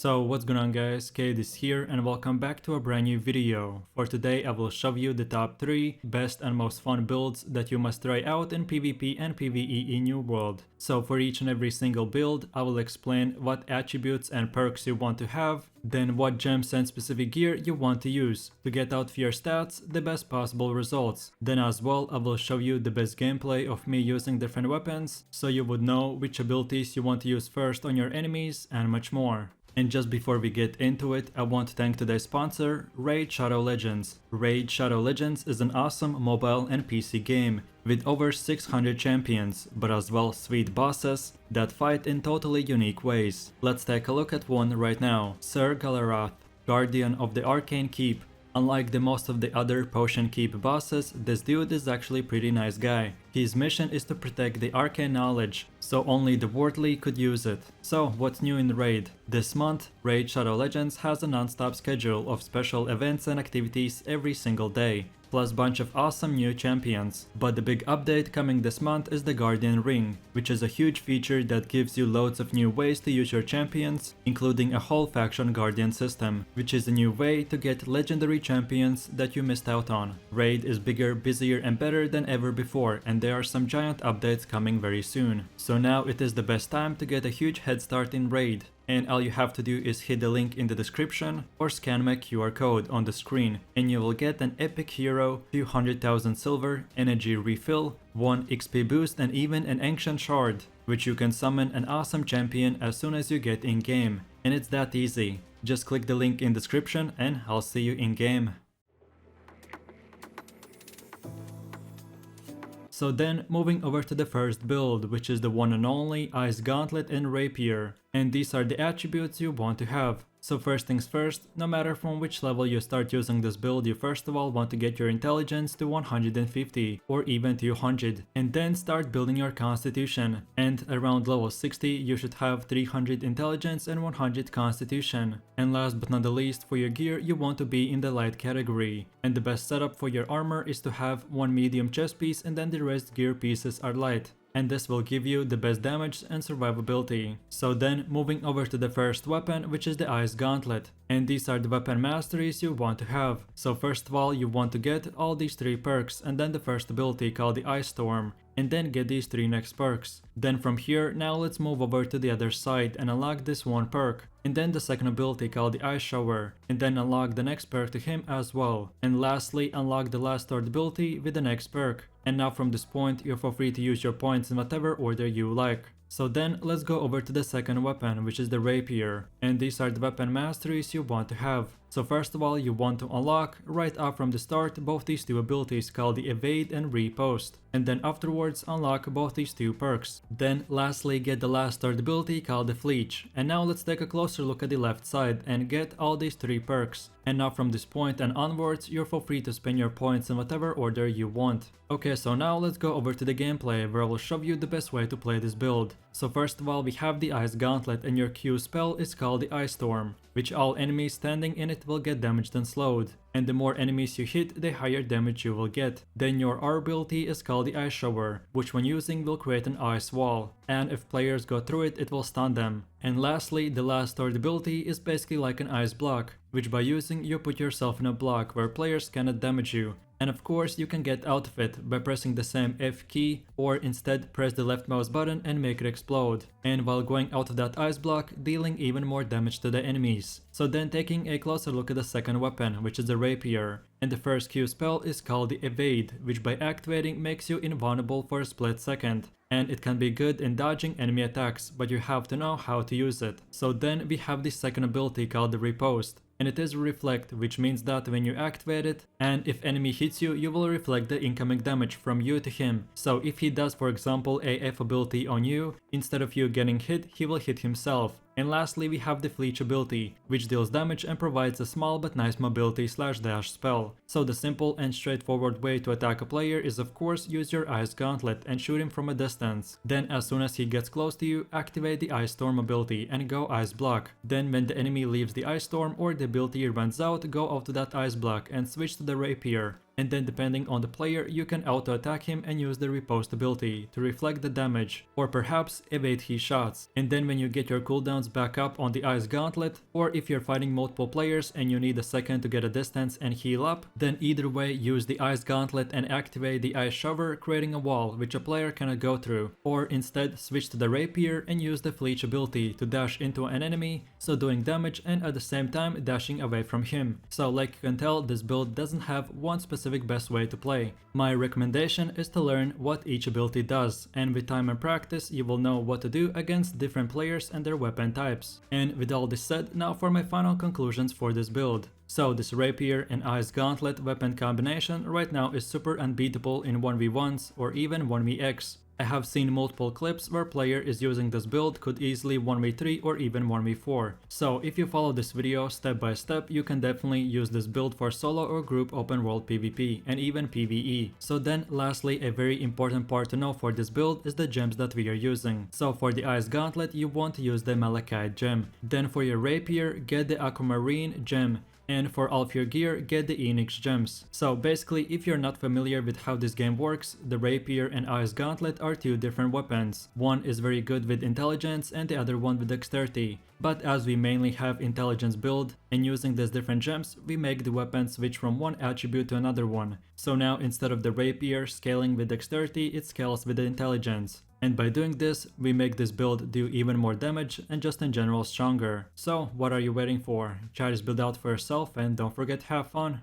So what's going on guys, Kade is here and welcome back to a brand new video. For today I will show you the top 3 best and most fun builds that you must try out in PvP and PvE in New World. So for each and every single build I will explain what attributes and perks you want to have, then what gems and specific gear you want to use to get out of your stats the best possible results. Then as well I will show you the best gameplay of me using different weapons so you would know which abilities you want to use first on your enemies and much more. And just before we get into it, I want to thank today's sponsor, Raid Shadow Legends. Raid Shadow Legends is an awesome mobile and PC game with over 600 champions, but as well sweet bosses that fight in totally unique ways. Let's take a look at one right now. Sir Galarath, Guardian of the Arcane Keep. Unlike the most of the other Potion Keep bosses, this dude is actually a pretty nice guy. His mission is to protect the arcane knowledge, so only the worthy could use it. So what's new in Raid? This month, Raid Shadow Legends has a non-stop schedule of special events and activities every single day, plus bunch of awesome new champions. But the big update coming this month is the Guardian Ring, which is a huge feature that gives you loads of new ways to use your champions, including a whole faction Guardian system, which is a new way to get legendary champions that you missed out on. Raid is bigger, busier and better than ever before, and there are some giant updates coming very soon. So now it is the best time to get a huge head start in Raid. And all you have to do is hit the link in the description or scan my QR code on the screen and you will get an epic hero, 200,000 silver, energy refill, 1 XP boost and even an ancient shard, which you can summon an awesome champion as soon as you get in game. And it's that easy. Just click the link in description and I'll see you in game. So then moving over to the first build, which is the one and only Ice Gauntlet and Rapier. And these are the attributes you want to have. So first things first, no matter from which level you start using this build, you first of all want to get your intelligence to 150 or even 200 and then start building your constitution. And around level 60 you should have 300 intelligence and 100 constitution. And last but not the least, for your gear you want to be in the light category. And the best setup for your armor is to have one medium chest piece and then the rest gear pieces are light. And this will give you the best damage and survivability. So then moving over to the first weapon, which is the Ice Gauntlet. And these are the weapon masteries you want to have. So first of all you want to get all these 3 perks and then the first ability called the Ice Storm. And then get these 3 next perks. Then from here, now let's move over to the other side and unlock this one perk. And then the second ability called the Ice Shower. And then unlock the next perk to him as well. And lastly, unlock the last third ability with the next perk. And now from this point, you're for free to use your points in whatever order you like. So then let's go over to the second weapon, which is the Rapier. And these are the weapon masteries you want to have. So first of all you want to unlock right off from the start both these 2 abilities called the Evade and Repost. And then afterwards unlock both these 2 perks. Then lastly get the last third ability called the Fleech. And now let's take a closer look at the left side and get all these 3 perks. And now from this point and onwards you're for free to spend your points in whatever order you want. Okay, so now let's go over to the gameplay where I will show you the best way to play this build. So first of all we have the Ice Gauntlet and your Q spell is called the Ice Storm, which all enemies standing in it will get damaged and slowed. And the more enemies you hit, the higher damage you will get. Then your R ability is called the Ice Shower, which when using will create an ice wall. And if players go through it, it will stun them. And lastly, the last third ability is basically like an ice block, which by using you put yourself in a block where players cannot damage you. And of course you can get out of it by pressing the same F key or instead press the left mouse button and make it explode. And while going out of that ice block, dealing even more damage to the enemies. So then taking a closer look at the second weapon, which is the Rapier. And the first Q spell is called the Evade, which by activating makes you invulnerable for a split second. And it can be good in dodging enemy attacks, but you have to know how to use it. So then we have the second ability called the Repost. And it is Reflect, which means that when you activate it, and if enemy hits you, you will reflect the incoming damage from you to him. So if he does for example a F ability on you, instead of you getting hit, he will hit himself. And lastly we have the Fleech ability, which deals damage and provides a small but nice mobility / dash spell. So the simple and straightforward way to attack a player is of course use your Ice Gauntlet and shoot him from a distance. Then as soon as he gets close to you, activate the Ice Storm ability and go Ice Block. Then when the enemy leaves the Ice Storm or the ability runs out, go out to that Ice Block and switch to the Rapier. and then depending on the player you can auto-attack him and use the riposte ability to reflect the damage, or perhaps evade his shots. And then when you get your cooldowns back up on the Ice Gauntlet, or if you're fighting multiple players and you need a second to get a distance and heal up, then either way use the Ice Gauntlet and activate the Ice Shover, creating a wall which a player cannot go through, or instead switch to the Rapier and use the Fleech ability to dash into an enemy, so doing damage and at the same time dashing away from him. So like you can tell, this build doesn't have one specific best way to play. My recommendation is to learn what each ability does, and with time and practice you will know what to do against different players and their weapon types. And with all this said, now for my final conclusions for this build. So this Rapier and Ice Gauntlet weapon combination right now is super unbeatable in 1v1s or even 1vx. I have seen multiple clips where player is using this build could easily 1v3 or even 1v4. So if you follow this video step by step, you can definitely use this build for solo or group open world PvP and even PvE. So then lastly, a very important part to know for this build is the gems that we are using. So for the Ice Gauntlet you want to use the Malachite gem. Then for your Rapier get the Aquamarine gem. And for all of your gear, get the Enix gems. So basically, if you're not familiar with how this game works, the Rapier and Ice Gauntlet are two different weapons. One is very good with intelligence and the other one with dexterity. But as we mainly have intelligence build, and using these different gems, we make the weapon switch from one attribute to another one. So now instead of the Rapier scaling with dexterity, it scales with the intelligence. And by doing this, we make this build do even more damage and just in general stronger. So what are you waiting for? Try this build out for yourself and don't forget to have fun.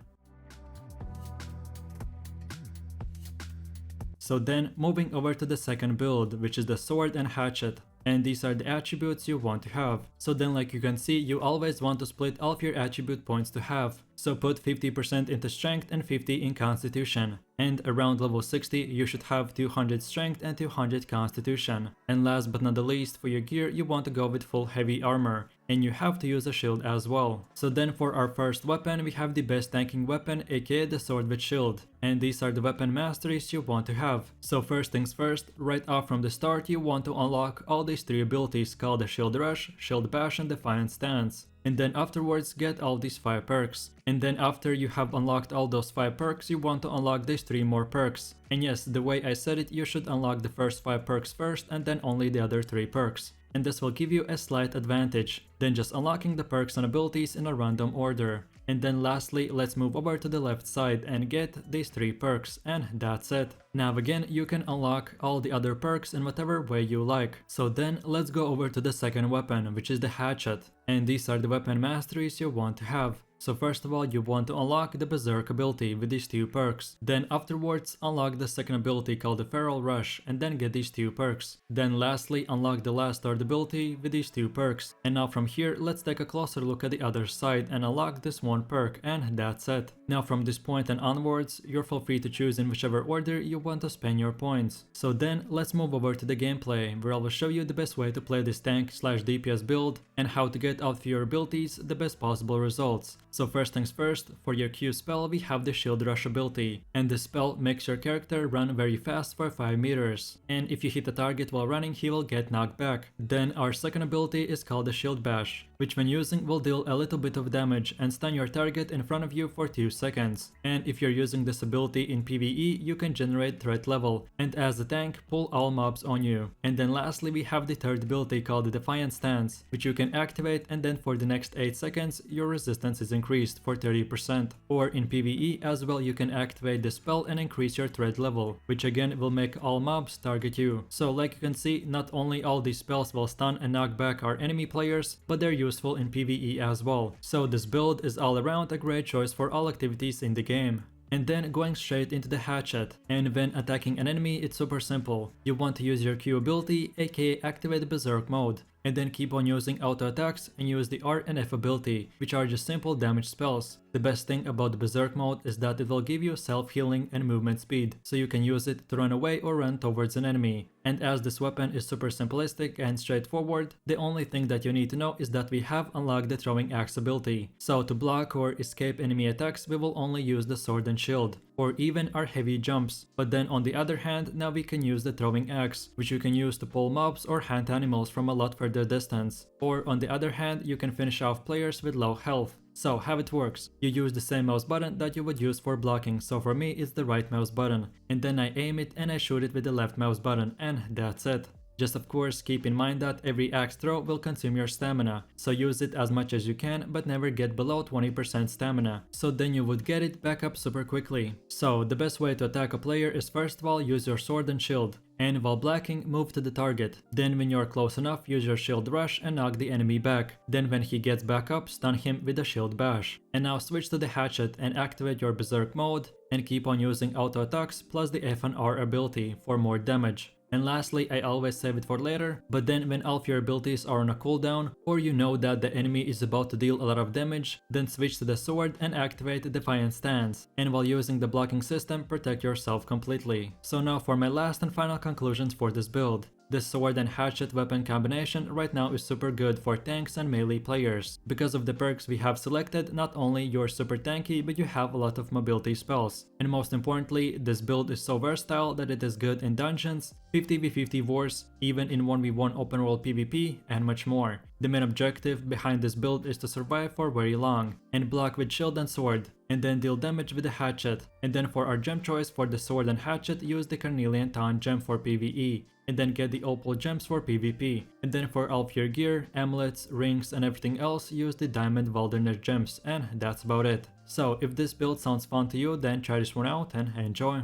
So then moving over to the second build, which is the sword and hatchet. And these are the attributes you want to have. So then like you can see, you always want to split all of your attribute points to half. So put 50% into strength and 50 in constitution. And around level 60 you should have 200 strength and 200 constitution. And last but not the least, for your gear you want to go with full heavy armor. And you have to use a shield as well. So then for our first weapon we have the best tanking weapon, aka the sword with shield. And these are the weapon masteries you want to have. So first things first, right off from the start you want to unlock all these three abilities called the Shield Rush, Shield Bash and Defiant Stance. And then afterwards get all these 5 perks. And then after you have unlocked all those 5 perks, you want to unlock these 3 more perks. And yes, the way I said it, you should unlock the first 5 perks first and then only the other 3 perks. And this will give you a slight advantage than just unlocking the perks and abilities in a random order. And then lastly, let's move over to the left side and get these 3 perks, and that's it. Now again, you can unlock all the other perks in whatever way you like. So then let's go over to the second weapon, which is the hatchet. And these are the weapon masteries you want to have. So first of all, you want to unlock the Berserk ability with these 2 perks. Then afterwards, unlock the second ability called the Feral Rush and then get these 2 perks. Then lastly, unlock the last third ability with these 2 perks. And now from here, let's take a closer look at the other side and unlock this 1 perk, and that's it. Now from this point and onwards, you're feel free to choose in whichever order you want to spend your points. So then let's move over to the gameplay, where I will show you the best way to play this tank / DPS build and how to get out of your abilities the best possible results. So first things first, for your Q spell we have the Shield Rush ability, and this spell makes your character run very fast for 5 meters, and if you hit the target while running he will get knocked back. Then our second ability is called the Shield Bash, which when using will deal a little bit of damage and stun your target in front of you for 2 seconds. And if you're using this ability in PvE, you can generate threat level, and as a tank pull all mobs on you. And then lastly we have the third ability called the Defiant Stance, which you can activate, and then for the next 8 seconds your resistance is increased for 30%. Or in PvE as well you can activate the spell and increase your threat level, which again will make all mobs target you. So like you can see, not only all these spells will stun and knock back our enemy players, but they're useful in PvE as well. So this build is all around a great choice for all activities in the game. And then going straight into the hatchet. And when attacking an enemy, it's super simple. You want to use your Q ability, aka activate the Berserk mode. And then keep on using auto attacks and use the R and F ability, which are just simple damage spells. The best thing about the Berserk mode is that it will give you self-healing and movement speed, so you can use it to run away or run towards an enemy. And as this weapon is super simplistic and straightforward, the only thing that you need to know is that we have unlocked the throwing axe ability. So to block or escape enemy attacks, we will only use the sword and shield, or even our heavy jumps. But then on the other hand, now we can use the throwing axe, which you can use to pull mobs or hunt animals from a lot further distance. Or on the other hand, you can finish off players with low health. So how it works, you use the same mouse button that you would use for blocking, so for me it's the right mouse button, and then I aim it and I shoot it with the left mouse button, and that's it. Just of course keep in mind that every axe throw will consume your stamina, so use it as much as you can but never get below 20% stamina, so then you would get it back up super quickly. So the best way to attack a player is first of all use your sword and shield, and while blocking move to the target, then when you're close enough use your shield rush and knock the enemy back, then when he gets back up stun him with a shield bash. And now switch to the hatchet and activate your berserk mode and keep on using auto attacks plus the F and R ability for more damage. And lastly, I always save it for later, but then when all of your abilities are on a cooldown, or you know that the enemy is about to deal a lot of damage, then switch to the sword and activate Defiant Stance, and while using the blocking system, protect yourself completely. So now for my last and final conclusions for this build. This sword and hatchet weapon combination right now is super good for tanks and melee players. Because of the perks we have selected, not only you're super tanky, but you have a lot of mobility spells. And most importantly, this build is so versatile that it is good in dungeons, 50v50 wars, even in 1v1 open world PvP, and much more. The main objective behind this build is to survive for very long, and block with shield and sword, and then deal damage with the hatchet. And then for our gem choice for the sword and hatchet, use the Carnelian Taunt gem for PvE, and then get the opal gems for PvP. And then for all of your gear, amulets, rings, and everything else, use the diamond wilderness gems, and that's about it. So if this build sounds fun to you, then try this one out and enjoy.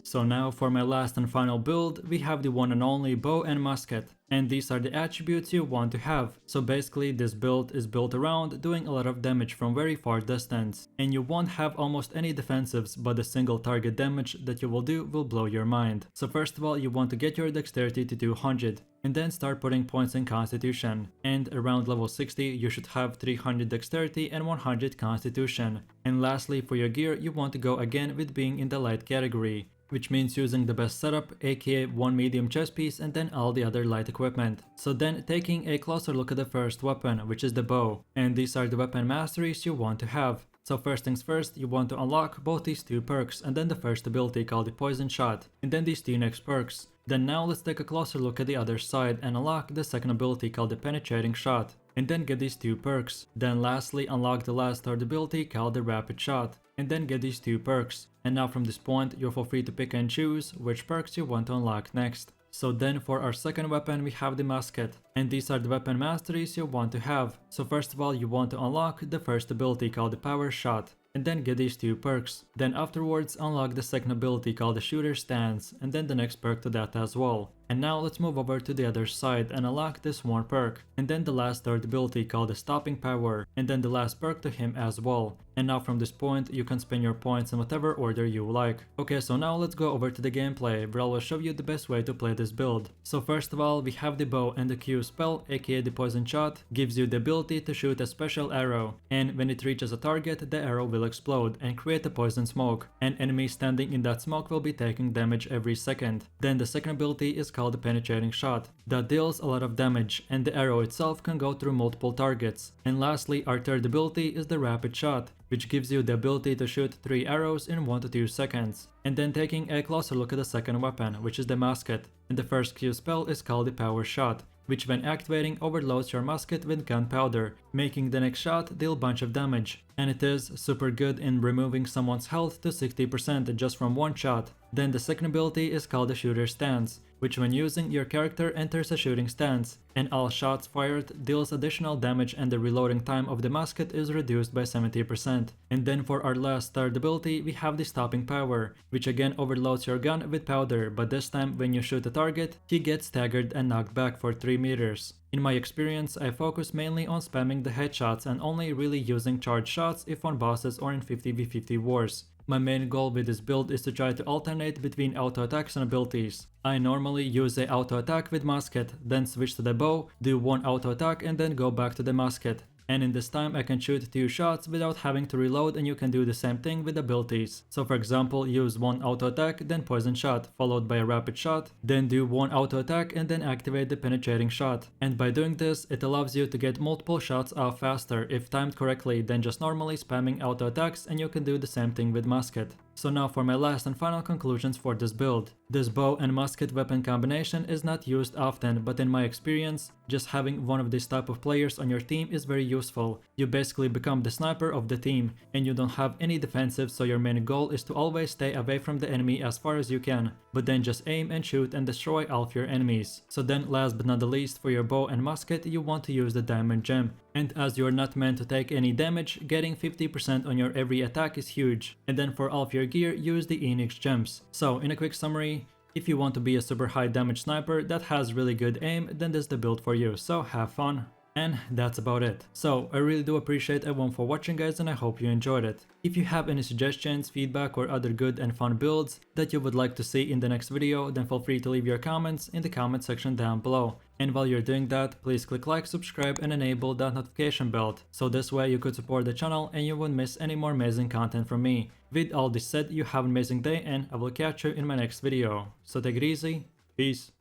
So now for my last and final build, we have the one and only bow and musket. And these are the attributes you want to have. So basically this build is built around doing a lot of damage from very far distance. And you won't have almost any defensives, but the single target damage that you will do will blow your mind. So first of all, you want to get your dexterity to 200. And then start putting points in constitution. And around level 60 you should have 300 dexterity and 100 constitution. And lastly for your gear, you want to go again with being in the light category, which means using the best setup, aka one medium chest piece and then all the other light equipment. So then taking a closer look at the first weapon, which is the bow, and these are the weapon masteries you want to have. So first things first, you want to unlock both these two perks, and then the first ability called the poison shot, and then these two next perks. Then now let's take a closer look at the other side and unlock the second ability called the penetrating shot, and then get these two perks. Then lastly unlock the last third ability called the rapid shot, and then get these two perks. And now from this point you'll feel free to pick and choose which perks you want to unlock next. So then for our second weapon we have the musket, and these are the weapon masteries you want to have. So first of all you want to unlock the first ability called the power shot, and then get these two perks. Then afterwards unlock the second ability called the shooter stance, and then the next perk to that as well. And now let's move over to the other side and unlock this one perk, and then the last third ability called the stopping power, and then the last perk to him as well. And now from this point you can spend your points in whatever order you like. Okay, so now let's go over to the gameplay where I will show you the best way to play this build. So first of all we have the bow, and the Q spell, aka the poison shot, gives you the ability to shoot a special arrow, and when it reaches a target the arrow will explode and create a poison smoke, and enemies standing in that smoke will be taking damage every second. Then the second ability is called the penetrating shot, that deals a lot of damage, and the arrow itself can go through multiple targets. And lastly our third ability is the rapid shot, which gives you the ability to shoot 3 arrows in 1 to 2 seconds. And then taking a closer look at the second weapon, which is the musket, and the first Q spell is called the power shot, which when activating overloads your musket with gunpowder, making the next shot deal bunch of damage. And it is super good in removing someone's health to 60% just from one shot. Then the second ability is called the shooter stance, which when using your character enters a shooting stance, and all shots fired deals additional damage and the reloading time of the musket is reduced by 70%. And then for our last third ability we have the stopping power, which again overloads your gun with powder, but this time when you shoot a target, he gets staggered and knocked back for 3 meters. In my experience, I focus mainly on spamming the headshots and only really using charge shots if on bosses or in 50v50 wars. My main goal with this build is to try to alternate between auto attacks and abilities. I normally use a auto attack with musket, then switch to the bow, do one auto attack and then go back to the musket. And in this time I can shoot 2 shots without having to reload, and you can do the same thing with abilities. So for example, use one auto attack, then poison shot, followed by a rapid shot, then do one auto attack and then activate the penetrating shot. And by doing this, it allows you to get multiple shots off faster if timed correctly than just normally spamming auto attacks, and you can do the same thing with musket. So now for my last and final conclusions for this build. This bow and musket weapon combination is not used often, but in my experience, just having one of these type of players on your team is very useful. You basically become the sniper of the team, and you don't have any defensive, so your main goal is to always stay away from the enemy as far as you can, but then just aim and shoot and destroy all of your enemies. So then last but not the least, for your bow and musket, you want to use the diamond gem. And as you're not meant to take any damage, getting 50% on your every attack is huge. And then for all of your gear, use the Enix gems. So in a quick summary, if you want to be a super high damage sniper that has really good aim, then this is the build for you, so have fun. And that's about it. So I really do appreciate everyone for watching, guys, and I hope you enjoyed it. If you have any suggestions, feedback, or other good and fun builds that you would like to see in the next video, then feel free to leave your comments in the comment section down below. And while you're doing that, please click like, subscribe, and enable that notification bell, so this way you could support the channel and you won't miss any more amazing content from me. With all this said, you have an amazing day, and I will catch you in my next video. So take it easy, peace.